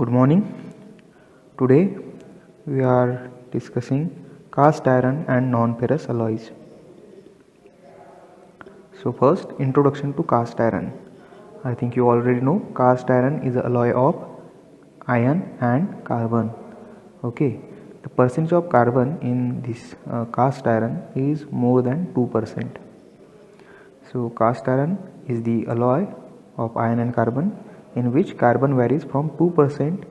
Good morning. Today we are discussing cast iron and non-ferrous alloys. So first, introduction to cast iron. I think you already know cast iron is an alloy of iron and carbon. Okay, the percentage of carbon in this cast iron is more than 2%. So cast iron is the alloy of iron and carbon in which carbon varies from 2%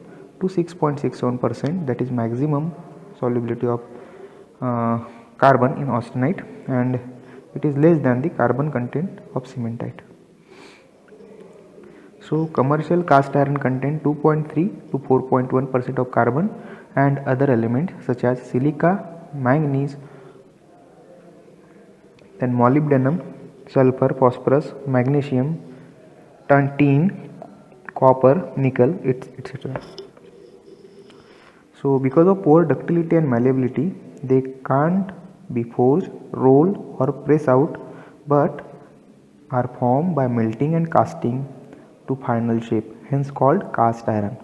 to 6.67%, that is maximum solubility of carbon in austenite, and it is less than the carbon content of cementite. So commercial cast iron contain 2.3 to 4.1% of carbon and other elements such as silica, manganese, then molybdenum, sulfur, phosphorus, magnesium, tin, copper, nickel, etc. So because of poor ductility and malleability, they can't be forged, rolled or pressed out, but are formed by melting and casting to final shape, hence called cast iron.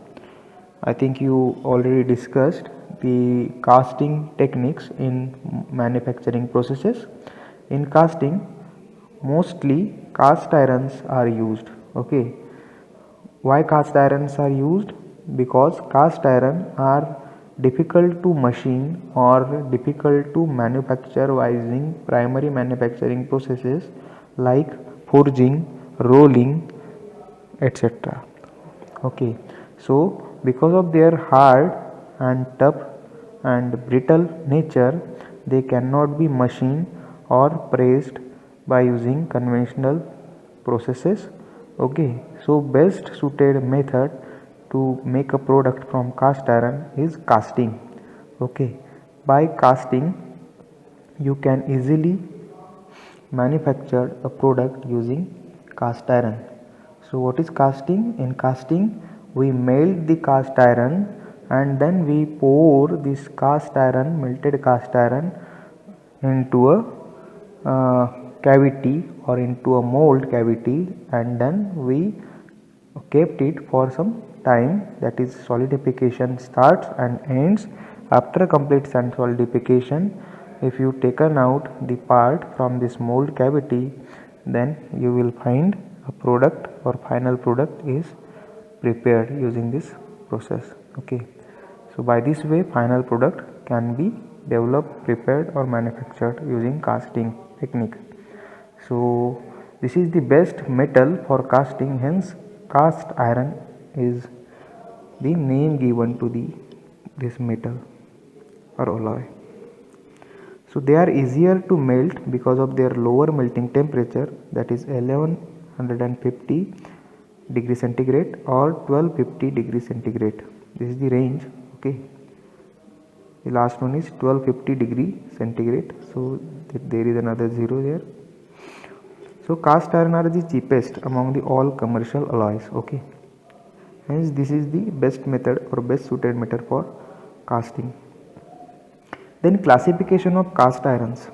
I think you already discussed the casting techniques in manufacturing processes. In casting, mostly cast irons are used. Okay, why cast irons are used? Because cast iron are difficult to machine or difficult to manufacture using primary manufacturing processes like forging, rolling, etc. Okay, so because of their hard and tough and brittle nature, they cannot be machined or pressed by using conventional processes. Okay, so best suited method to make a product from cast iron is casting. Okay, by casting you can easily manufacture a product using cast iron. So what is casting? In casting we melt the cast iron and then we pour this cast iron, melted cast iron, into a cavity or into a mold cavity, and then we kept it for some time, that is solidification starts and ends. After complete solidification, if you taken out the part from this mold cavity, then you will find a product or final product is prepared using this process. Okay, so by this way final product can be developed, prepared or manufactured using casting technique. So this is the best metal for casting, hence cast iron is the name given to this metal or alloy. So they are easier to melt because of their lower melting temperature, that is 1150 degree centigrade or 1250 degree centigrade. This is the range. Okay, the last one is 1250 degree centigrade, so there is another zero there. So cast iron are the cheapest among the all commercial alloys. Okay, hence this is the best method or best suited method for casting. Then classification of cast irons.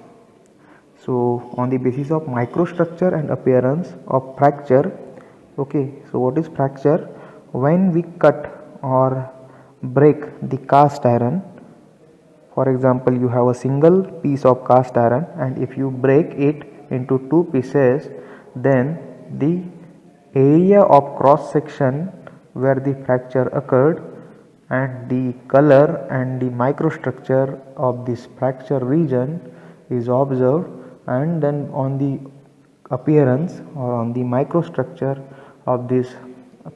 So on the basis of microstructure and appearance of fracture. Okay, so what is fracture? When we cut or break the cast iron, for example you have a single piece of cast iron and if you break it into two pieces, then the area of cross section where the fracture occurred and the color and the microstructure of this fracture region is observed, and then on the appearance or on the microstructure of this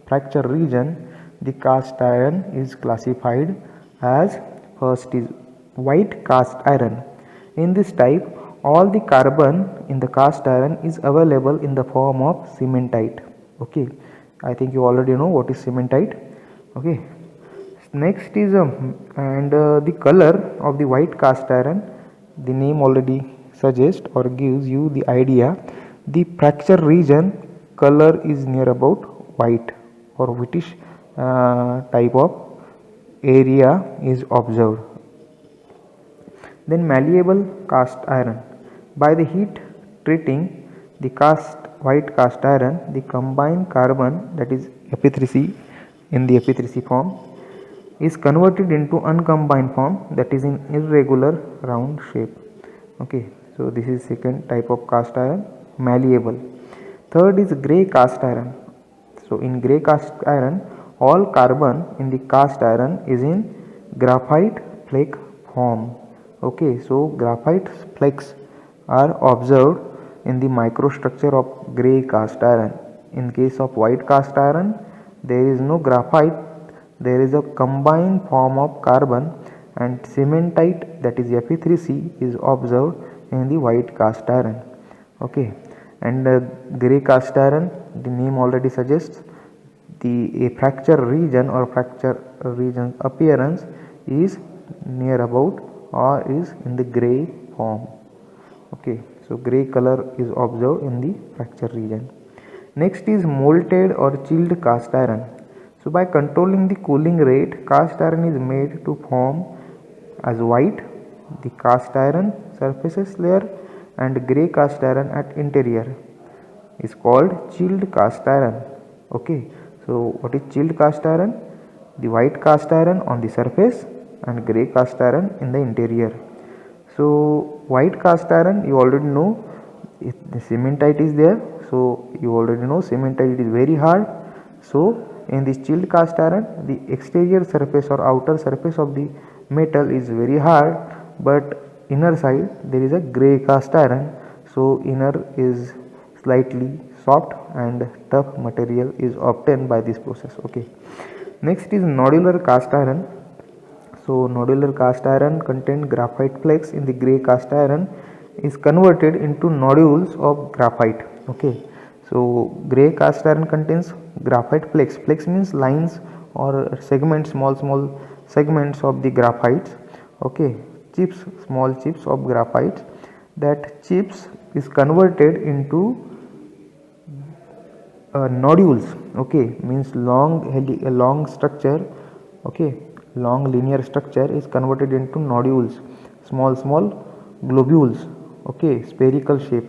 fracture region, the cast iron is classified as first is white cast iron. In this type, all the carbon in the cast iron is available in the form of cementite. Okay, I think you already know what is cementite. Okay, next is the color of the white cast iron. The name already suggests or gives you the idea. The fracture region color is near about white or whitish type of area is observed. Then malleable cast iron. By the heat treating the white cast iron, the combined carbon, that is Fe3C, in the Fe3C form is converted into uncombined form, that is in irregular round shape. Okay, so this is second type of cast iron, malleable. Third is grey cast iron. So in grey cast iron, all carbon in the cast iron is in graphite flake form. Okay, so graphite flakes are observed in the microstructure of grey cast iron. In case of white cast iron, there is no graphite, there is a combined form of carbon, and cementite, that is Fe3C, is observed in the white cast iron. Okay, and grey cast iron, the name already suggests, the fracture region or fracture region appearance is near about or is in the grey form. Okay, so grey color is observed in the fracture region. Next is molted or chilled cast iron. So by controlling the cooling rate, cast iron is made to form as white, the cast iron surfaces layer, and grey cast iron at interior is called chilled cast iron. Okay, so what is chilled cast iron? The white cast iron on the surface and grey cast iron in the interior. So white cast iron, you already know, if the cementite is there, so you already know cementite is very hard. So in this chilled cast iron, the exterior surface or outer surface of the metal is very hard, but inner side there is a grey cast iron, so inner is slightly soft and tough material is obtained by this process. Okay, next is nodular cast iron. So nodular cast iron contains graphite flakes in the grey cast iron is converted into nodules of graphite. Okay, so grey cast iron contains graphite flakes. Flakes means lines or segments, small segments of the graphites. Okay, chips, small chips of graphite. That chips is converted into nodules. Okay, means long structure. Okay, long linear structure is converted into nodules, small globules. Okay, spherical shape.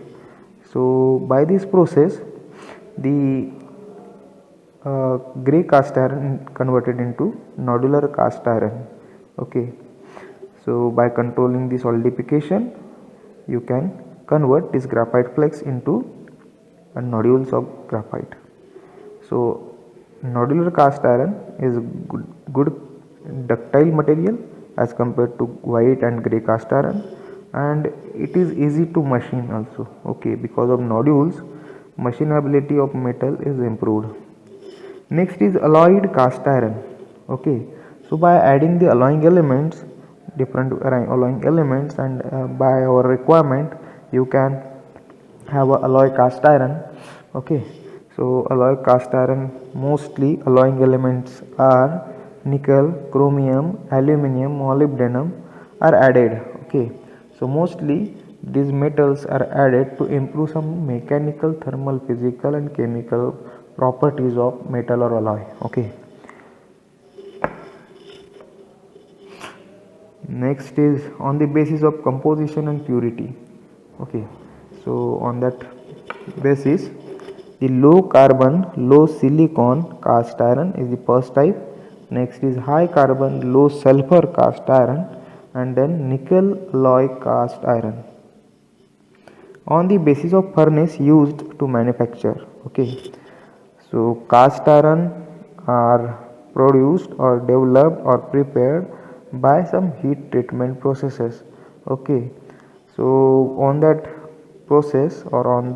So by this process, the grey cast iron converted into nodular cast iron. Okay, so by controlling the solidification, you can convert this graphite flakes into nodules of graphite. So nodular cast iron is good ductile material as compared to white and grey cast iron, and it is easy to machine also. Okay, because of nodules, machinability of metal is improved. Next is alloyed cast iron. Okay, so by adding the alloying elements, different alloying elements, and by our requirement, you can have a alloy cast iron. Okay, so alloy cast iron, mostly alloying elements are nickel, chromium, aluminum, molybdenum are added. Okay, so mostly these metals are added to improve some mechanical, thermal, physical and chemical properties of metal or alloy. Okay, next is on the basis of composition and purity. Okay, so on that basis, the low carbon, low silicon cast iron is the first type. Next is high carbon, low sulfur cast iron, and then nickel alloy cast iron. On the basis of furnace used to manufacture. Okay, so cast iron are produced or developed or prepared by some heat treatment processes. Okay, so on that process or on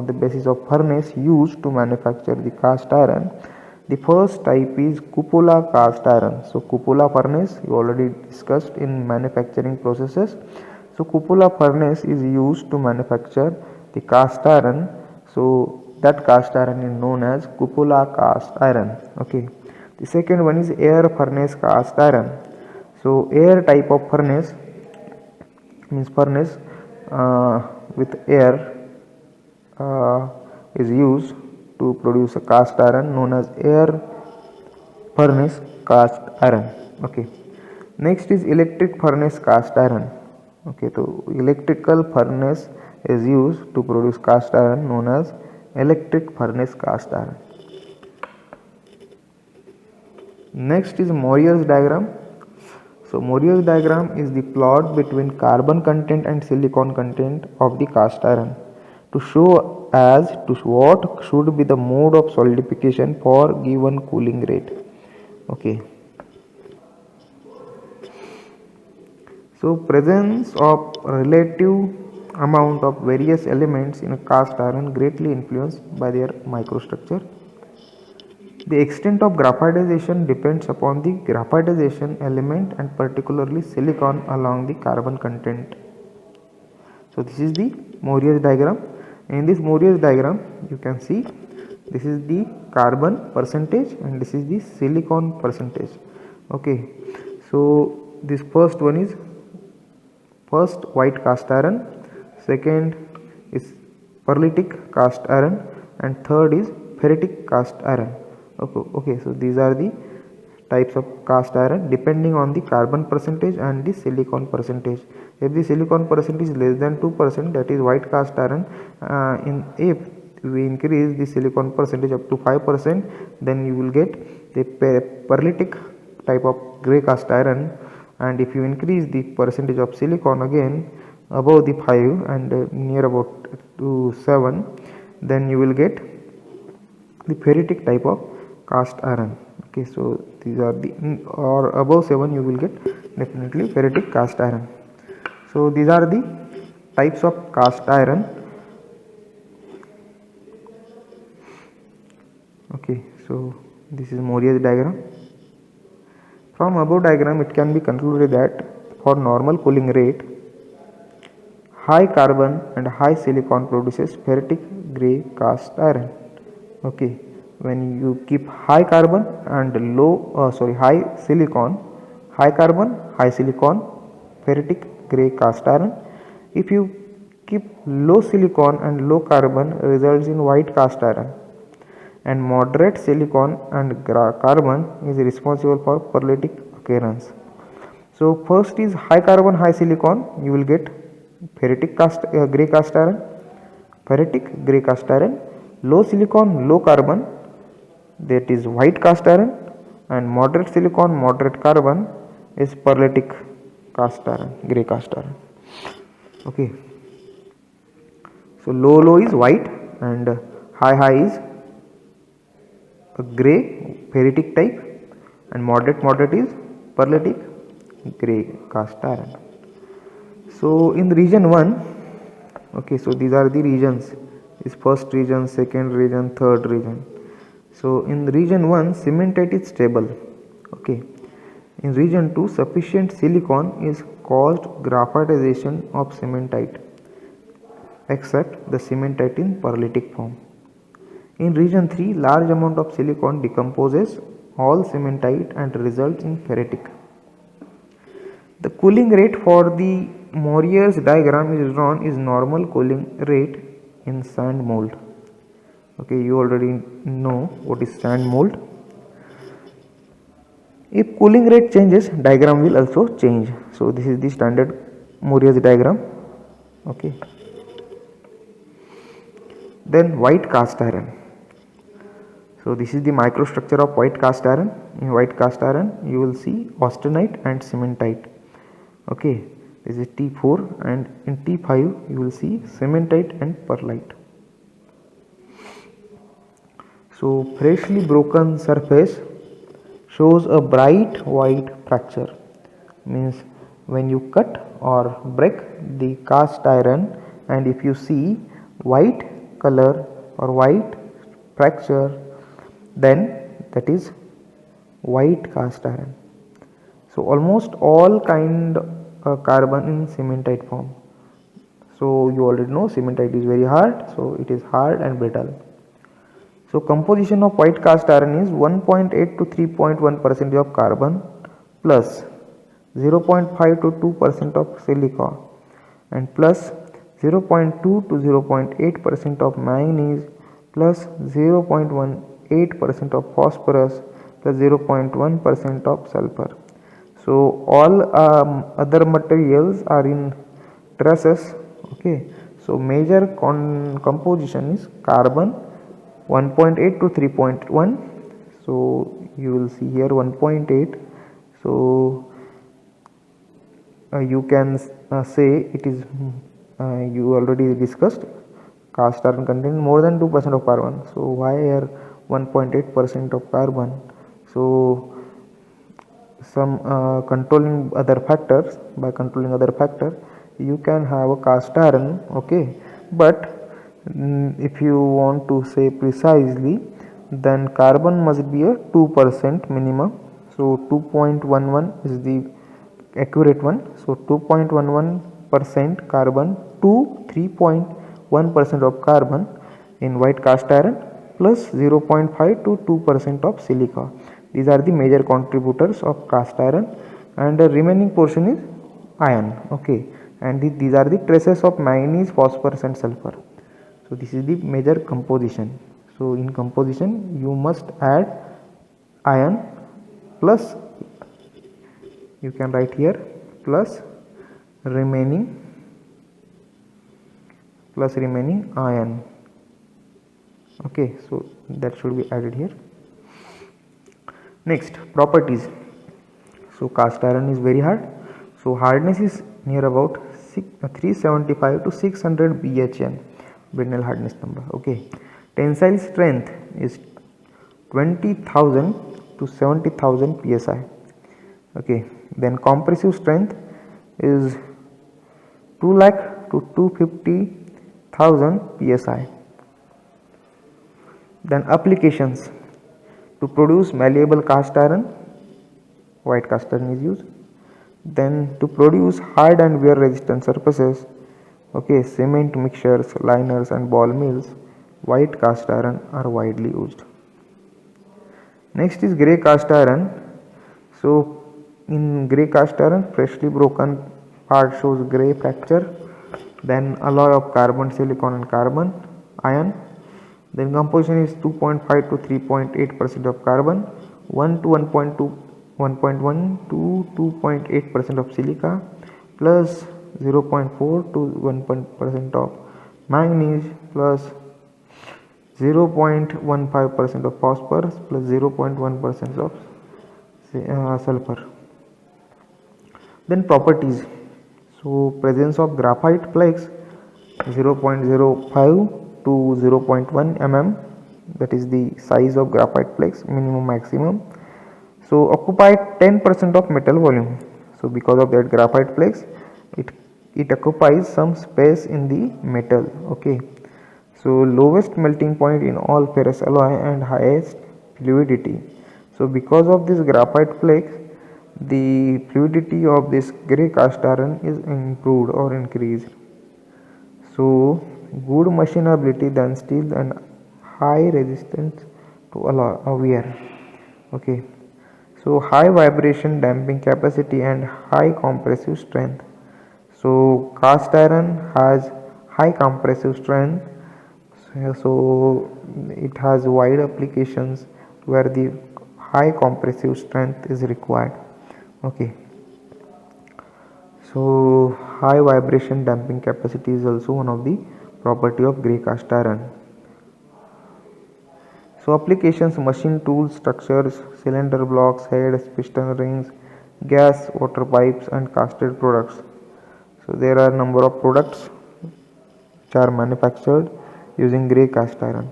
the basis of furnace used to manufacture the cast iron, the first type is cupola cast iron. So cupola furnace you already discussed in manufacturing processes. So cupola furnace is used to manufacture the cast iron. So that cast iron is known as cupola cast iron. Okay, the second one is air furnace cast iron. So air type of furnace means furnace with air is used to produce a cast iron known as air furnace cast iron. Okay, next is electric furnace cast iron. Okay, so electrical furnace is used to produce cast iron known as electric furnace cast iron. Next is Moir's diagram. So Moir's diagram is the plot between carbon content and silicon content of the cast iron to show as to what should be the mode of solidification for given cooling rate. Okay. So presence of relative amount of various elements in a cast iron greatly influenced by their microstructure. The extent of graphitization depends upon the graphitization element and particularly silicon along the carbon content. So this is the Moir's diagram. In this Moir's diagram you can see this is the carbon percentage and this is the silicon percentage. Okay, so this first one is first white cast iron, second is pearlitic cast iron, and third is ferritic cast iron. Okay, so these are the types of cast iron depending on the carbon percentage and the silicon percentage. If the silicon percentage is less than 2%, that is white cast iron. If we increase the silicon percentage up to 5%, then you will get the pearlitic type of grey cast iron, and if you increase the percentage of silicon again above the 5 and near about to 7, then you will get the ferritic type of cast iron. Okay, so these are the or above 7 you will get definitely ferritic cast iron. So these are the types of cast iron. Okay, so this is Moir's diagram. From above diagram it can be concluded that for normal cooling rate, high carbon and high silicon produces ferritic grey cast iron. Okay, when you keep high carbon and high silicon, high carbon, high silicon, ferritic grey cast iron. If you keep low silicon and low carbon, results in white cast iron, and moderate silicon and carbon is responsible for pearlitic occurrence. So first is high carbon, high silicon, you will get ferritic grey cast iron, ferritic grey cast iron. Low silicon, low carbon, that is white cast iron, and moderate silicon, moderate carbon is pearlitic cast iron, grey cast iron. Okay, so low is white and high is a grey ferritic type, and moderate is pearlitic grey cast iron. So in region 1, okay, so these are the regions, is first region, second region, third region. So in region 1 cementite is stable. Okay, in region 2 sufficient silicon is caused graphitization of cementite except the cementite in pearlitic form. In region 3 large amount of silicon decomposes all cementite and results in ferritic. The cooling rate for the Moir's diagram is drawn is normal cooling rate in sand mold. Okay, you already know what is sand mold. If cooling rate changes, diagram will also change. So this is the standard Moir's diagram. Okay. Then white cast iron. So this is the microstructure of white cast iron. In white cast iron you will see austenite and cementite. Okay, this is T4, and in T5 you will see cementite and pearlite. So freshly broken surface shows a bright white fracture, means when you cut or break the cast iron and if you see white color or white fracture, then that is white cast iron. So almost all kind carbon in cementite form. So you already know cementite is very hard, so it is hard and brittle. So composition of white cast iron is 1.8 to 3.1% of carbon plus 0.5 to 2% of silica and plus 0.2 to 0.8% of manganese plus 0.18% of phosphorus plus 0.1% of sulfur. So all other materials are in traces. Okay, so major composition is carbon 1.8 to 3.1, so So you will see here 1.8. So you can say it is you already discussed cast iron contain more than 2% of carbon. So why here 1.8% of carbon? So some controlling other factors, by controlling other factor you can have a cast iron, okay, but if you want to say precisely, then carbon must be a 2% minimum. So 2.11 is the accurate one. So 2.11% carbon to 3.1% of carbon in white cast iron plus 0.5 to 2% of silica. These are the major contributors of cast iron, and the remaining portion is iron, okay, and these are the traces of manganese, phosphorus and sulfur. So this is the major composition. So in composition you must add iron plus, you can write here, plus remaining iron, okay, so that should be added here. Next, properties. So cast iron is very hard, so hardness is near about 375 to 600 bhn, Britnell hardness number, okay. Tensile strength is 20,000 to 70,000 psi, okay. Then compressive strength is 2 lakh to 250,000 psi. Then applications: to produce malleable cast iron, white cast iron is used. Then to produce hard and wear resistant surfaces, okay, cement mixtures, liners and ball mills, white cast iron are widely used. Next is grey cast iron. So in grey cast iron, freshly broken part shows grey fracture. Then alloy of carbon, silicon and carbon iron. Then composition is 2.5 to 3.8% of carbon, 1 to 1.1 to 2.8% of silica, plus 0.4 to 1% of manganese, plus 0.15% of phosphorus, plus 0.1% of sulfur. Then properties. So presence of graphite flakes 0.05 to 0.1 mm, that is the size of graphite flakes, minimum maximum. So occupy 10% of metal volume. So because of that graphite flakes, it occupies some space in the metal, okay. So lowest melting point in all ferrous alloy and highest fluidity. So because of this graphite flakes, the fluidity of this grey cast iron is improved or increased. So good machinability than steel and high resistance to alloy wear, okay. So high vibration damping capacity and high compressive strength. So cast iron has high compressive strength, so it has wide applications where the high compressive strength is required, okay. So high vibration damping capacity is also one of the property of grey cast iron. So applications: machine tools, structures, cylinder blocks, heads, piston rings, gas, water pipes and casted products. So there are number of products which are manufactured using grey cast iron.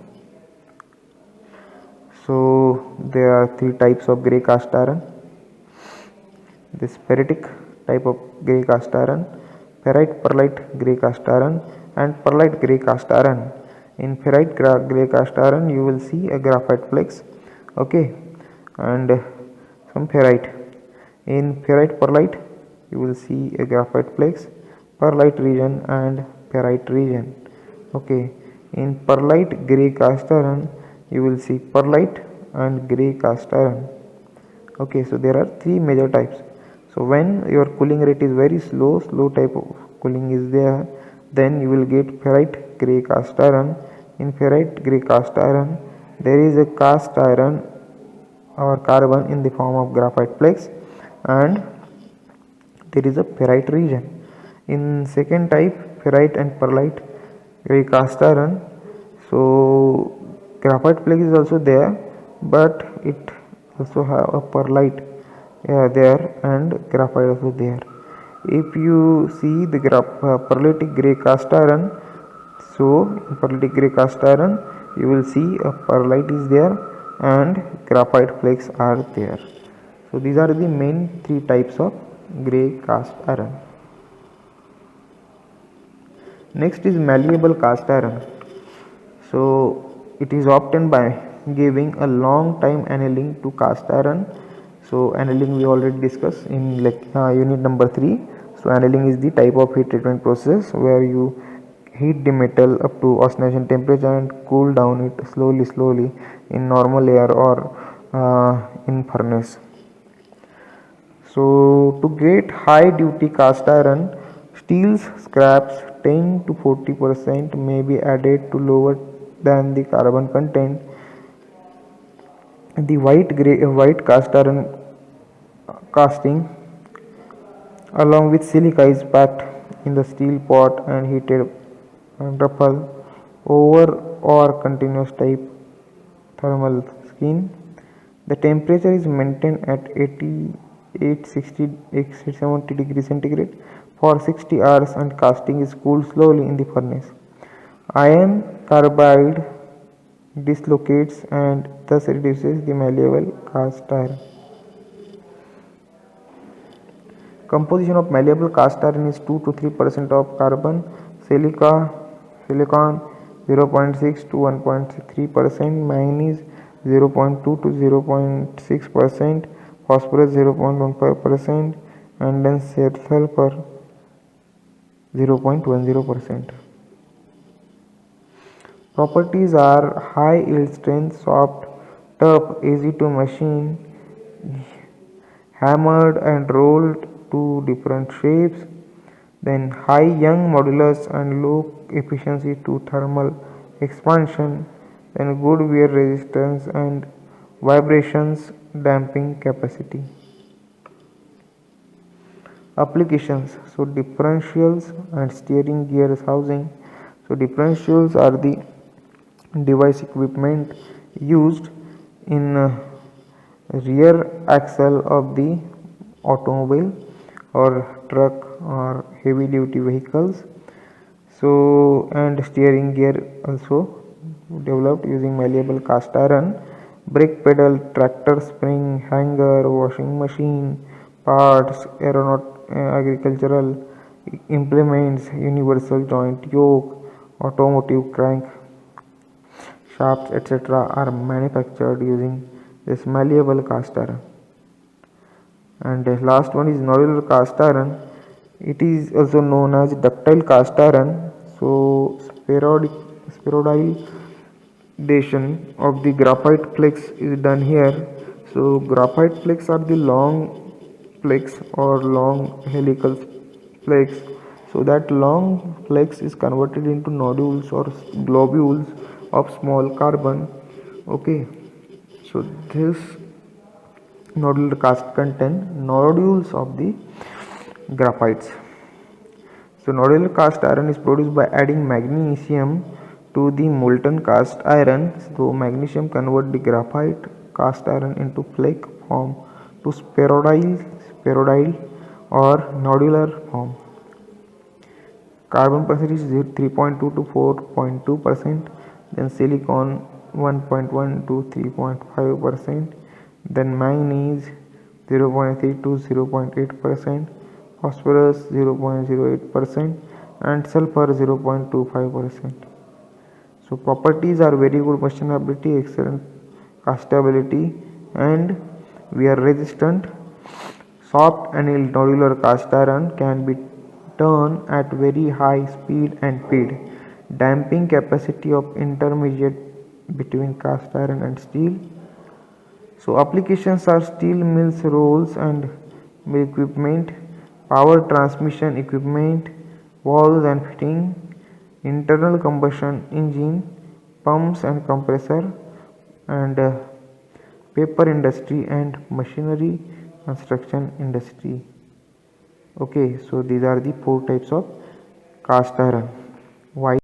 So there are three types of grey cast iron: this ferritic type of grey cast iron, ferrite perlite grey cast iron and perlite grey cast iron. In ferrite grey cast iron you will see a graphite flakes, okay, and some ferrite. In ferrite perlite you will see a graphite flakes, perlite region and ferrite region, okay. In perlite grey cast iron you will see perlite and grey cast iron, okay. So there are three major types. So when your cooling rate is very slow type of cooling is there, then you will get ferrite grey cast iron. In ferrite grey cast iron there is a cast iron or carbon in the form of graphite flakes and there is a ferrite region. In second type, ferrite and perlite grey cast iron, so graphite flake is also there, but it also have a perlite there and graphite also there. If you see the pearlitic gray cast iron, so in pearlitic gray cast iron you will see a perlite is there and graphite flakes are there. So these are the main three types of gray cast iron. Next is malleable cast iron. So it is obtained by giving a long time annealing to cast iron. So annealing we already discussed in unit number 3. So annealing is the type of heat treatment process where you heat the metal up to oxidation temperature and cool down it slowly in normal air or in furnace. So to get high duty cast iron, steel scraps 10 to 40% may be added to lower than the carbon content. The white cast iron casting along with silica is packed in the steel pot and heated and ruffle over or continuous type thermal skin. The temperature is maintained at 88 60 70 degrees centigrade for 60 hours and casting is cooled slowly in the furnace. Iron carbide dislocates and thus reduces the malleable cast iron. Composition of malleable cast iron is 2 to 3% of carbon, silicon 0.6 to 1.3%, manganese 0.2 to 0.6%, phosphorus 0.15%, and then sulfur 0.10%. Properties are high yield strength, soft, tough, easy to machine, hammered and rolled to different shapes, then high young modulus and low efficiency to thermal expansion, then good wear resistance and vibrations damping capacity. Applications, so differentials and steering gears housing. So differentials are the device equipment used in rear axle of the automobile or truck or heavy duty vehicles. So and steering gear also developed using malleable cast iron, brake pedal, tractor spring, hanger, washing machine parts, agricultural implements, universal joint yoke, automotive crank shafts, etc. are manufactured using this malleable cast iron. And the last one is nodular cast iron. It is also known as ductile cast iron. So spheroidization of the graphite flakes is done here. So graphite flakes are the long flakes or long helical flakes. So that long flakes is converted into nodules or globules of small carbon. Okay, so this nodular cast contain nodules of the graphites. So nodular cast iron is produced by adding magnesium to the molten cast iron. So magnesium convert the graphite cast iron into flake form to spheroidal or nodular form. Carbon percentage is 3.2 to 4.2%, then silicon 1.1 to 3.5%, then manganese 0.3 to 0.8%, phosphorus 0.08%, and sulfur 0.25%. So properties are very good machinability, excellent castability, and wear resistant. Soft annealed nodular cast iron can be turned at very high speed and feed. Damping capacity of intermediate between cast iron and steel. So applications are steel mills, rolls and mill equipment, power transmission equipment, valves and fitting, internal combustion engine, pumps and compressor, and paper industry and machinery construction industry. Okay, so these are the 4 types of cast iron. Why?